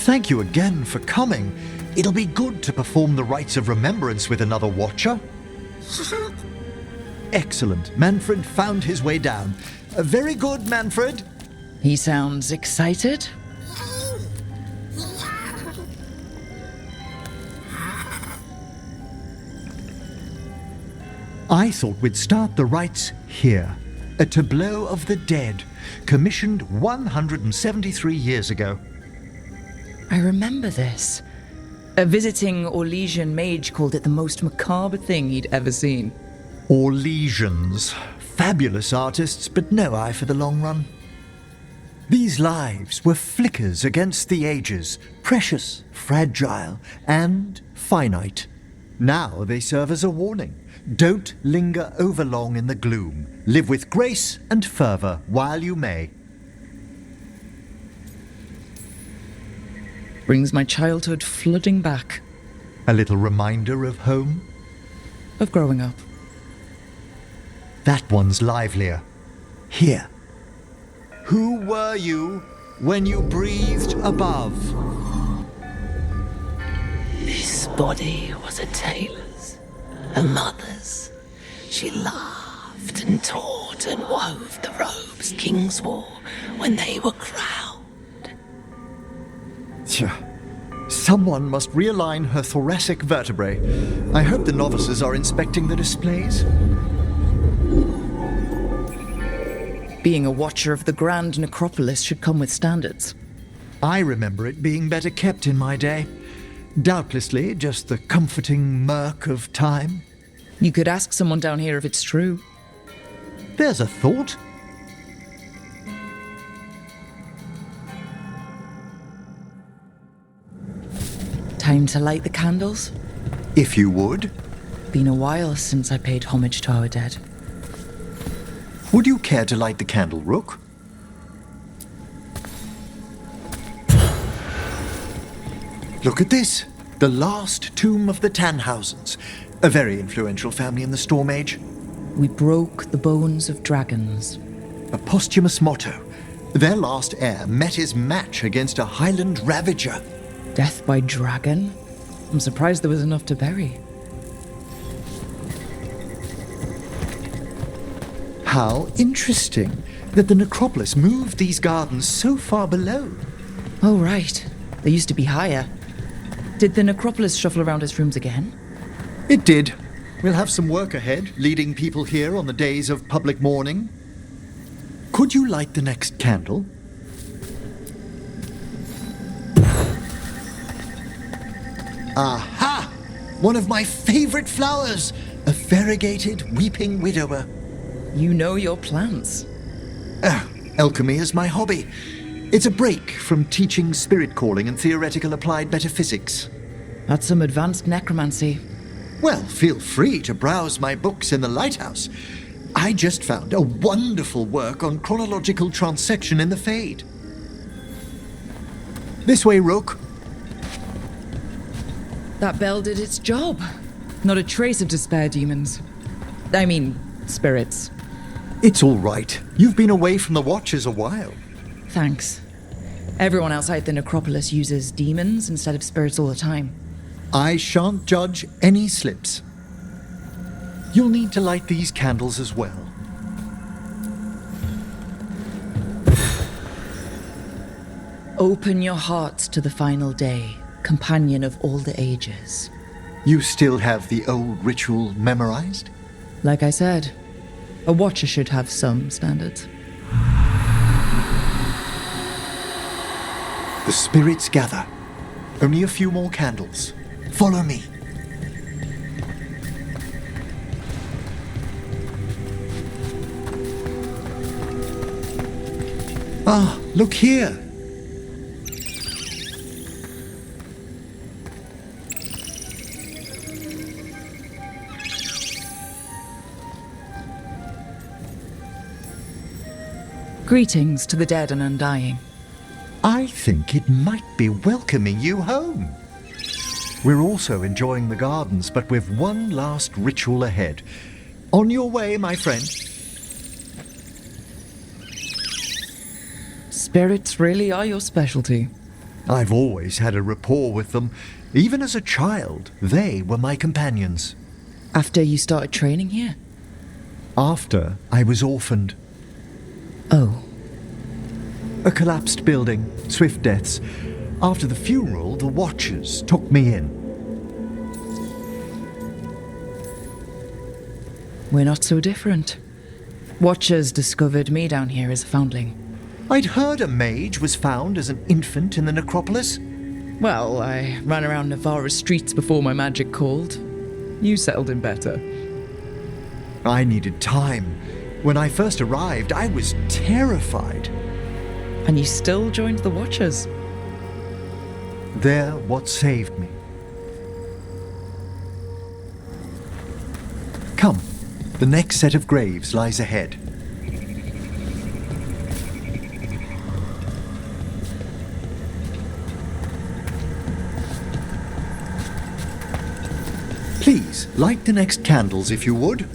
Thank you again for coming. It'll be good to perform the rites of remembrance with another Watcher. Excellent. Manfred found his way down. Very good, Manfred. He sounds excited. I thought we'd start the rites here. A tableau of the dead, commissioned 173 years ago. I remember this. A visiting Orlesian mage called it the most macabre thing he'd ever seen. Orlesians. Fabulous artists, but no eye for the long run. These lives were flickers against the ages, precious, fragile, and finite. Now they serve as a warning. Don't linger overlong in the gloom. Live with grace and fervor while you may. Brings my childhood flooding back. A little reminder of home. Of growing up. That one's livelier. Here. Who were you when you breathed above? This body was a tailor's, a mother's. She laughed and taught and wove the robes kings wore when they were crowned. Someone must realign her thoracic vertebrae. I hope the novices are inspecting the displays. Being a watcher of the grand necropolis should come with standards. I remember it being better kept in my day. Doubtlessly just the comforting murk of time. You could ask someone down here if it's true. There's a thought. Time to light the candles? If you would. Been a while since I paid homage to our dead. Would you care to light the candle, Rook? Look at this. The last tomb of the Tannhausens. A very influential family in the Storm Age. We broke the bones of dragons. A posthumous motto. Their last heir met his match against a Highland Ravager. Death by dragon? I'm surprised there was enough to bury. How interesting that the necropolis moved these gardens so far below. Oh, right. They used to be higher. Did the necropolis shuffle around its rooms again? It did. We'll have some work ahead, leading people here on the days of public mourning. Could you light the next candle? Aha! One of my favorite flowers! A variegated weeping widower. You know your plants. Alchemy is my hobby. It's a break from teaching spirit calling and theoretical applied metaphysics. That's some advanced necromancy. Well, feel free to browse my books in the lighthouse. I just found a wonderful work on chronological transection in the Fade. This way, Rook. That bell did its job. Not a trace of despair demons. I mean, spirits. It's all right. You've been away from the Watchers a while. Thanks. Everyone outside the necropolis uses demons instead of spirits all the time. I shan't judge any slips. You'll need to light these candles as well. Open your hearts to the final day, companion of all the ages. You still have the old ritual memorized? Like I said, a watcher should have some standards. The spirits gather. Only a few more candles. Follow me. Ah, look here. Greetings to the dead and undying. I think it might be welcoming you home. We're also enjoying the gardens, but with one last ritual ahead. On your way, my friend. Spirits really are your specialty. I've always had a rapport with them. Even as a child, they were my companions. After you started training here? After I was orphaned. Oh. A collapsed building, swift deaths. After the funeral, the Watchers took me in. We're not so different. Watchers discovered me down here as a foundling. I'd heard a mage was found as an infant in the necropolis. Well, I ran around Navarra's streets before my magic called. You settled in better. I needed time. When I first arrived, I was terrified. And you still joined the Watchers? They're what saved me. Come, the next set of graves lies ahead. Please, light the next candles if you would.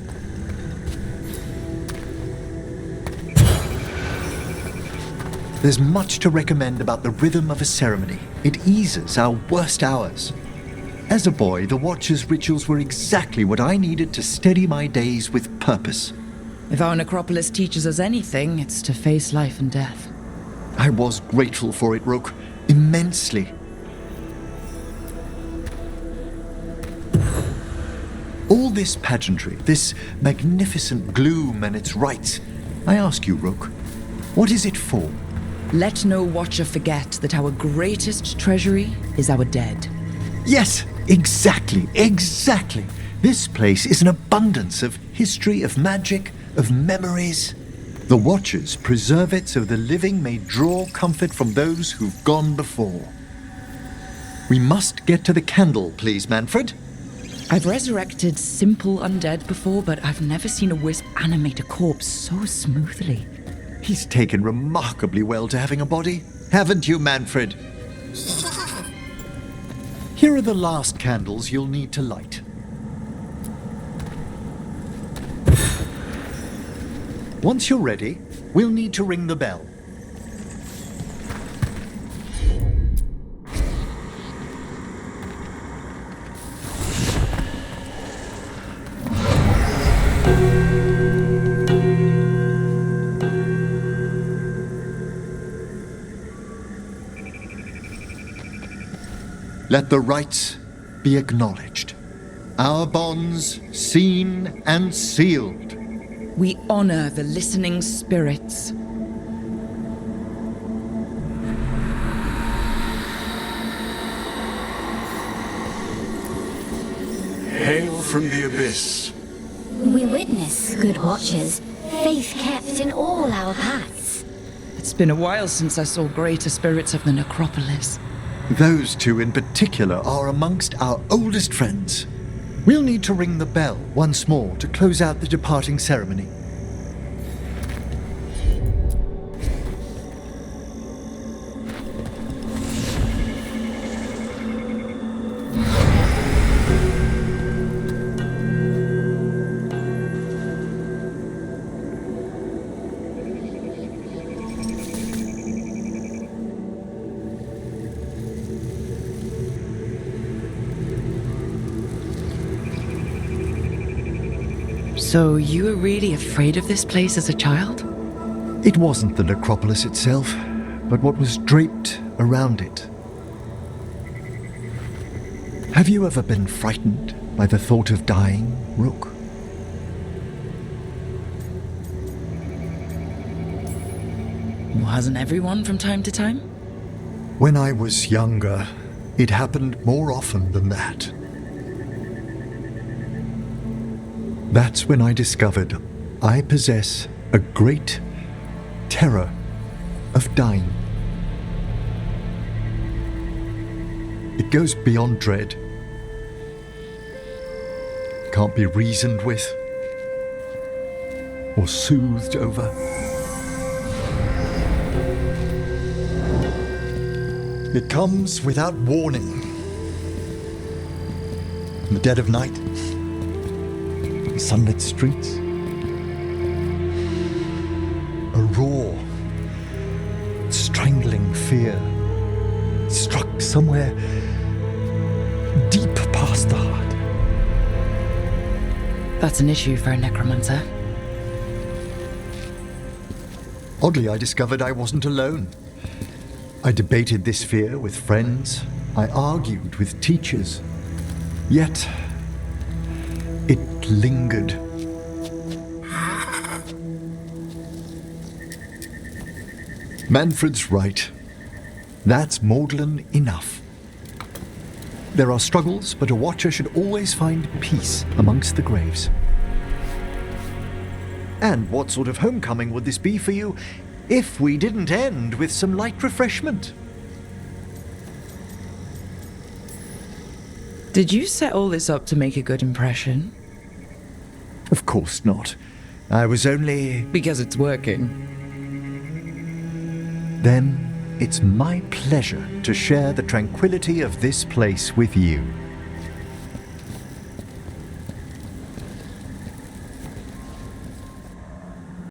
There's much to recommend about the rhythm of a ceremony. It eases our worst hours. As a boy, the Watcher's rituals were exactly what I needed to steady my days with purpose. If our necropolis teaches us anything, it's to face life and death. I was grateful for it, Rook. Immensely. All this pageantry, this magnificent gloom and its rites. I ask you, Rook, what is it for? Let no Watcher forget that our greatest treasury is our dead. Yes, exactly. This place is an abundance of history, of magic, of memories. The Watchers preserve it so the living may draw comfort from those who've gone before. We must get to the candle, please, Manfred. I've resurrected simple undead before, but I've never seen a wisp animate a corpse so smoothly. He's taken remarkably well to having a body, haven't you, Manfred? Here are the last candles you'll need to light. Once you're ready, we'll need to ring the bell. Let the rites be acknowledged. Our bonds seen and sealed. We honor the listening spirits. Hail from the abyss. We witness, good Watchers, faith kept in all our paths. It's been a while since I saw greater spirits of the necropolis. Those two in particular are amongst our oldest friends. We'll need to ring the bell once more to close out the departing ceremony. So you were really afraid of this place as a child? It wasn't the necropolis itself, but what was draped around it. Have you ever been frightened by the thought of dying, Rook? Wasn't everyone from time to time? When I was younger, it happened more often than that. That's when I discovered I possess a great terror of dying. It goes beyond dread. Can't be reasoned with or soothed over. It comes without warning. In the dead of night, sunlit streets, a raw, strangling fear somewhere deep past the heart. That's an issue for a necromancer. Oddly, I discovered I wasn't alone. I debated this fear with friends. I argued with teachers. Yet, it lingered. Manfred's right. That's maudlin enough. There are struggles, but a Watcher should always find peace amongst the graves. And what sort of homecoming would this be for you if we didn't end with some light refreshment? Did you set all this up to make a good impression? Of course not. I was only... Because it's working. Then it's my pleasure to share the tranquility of this place with you.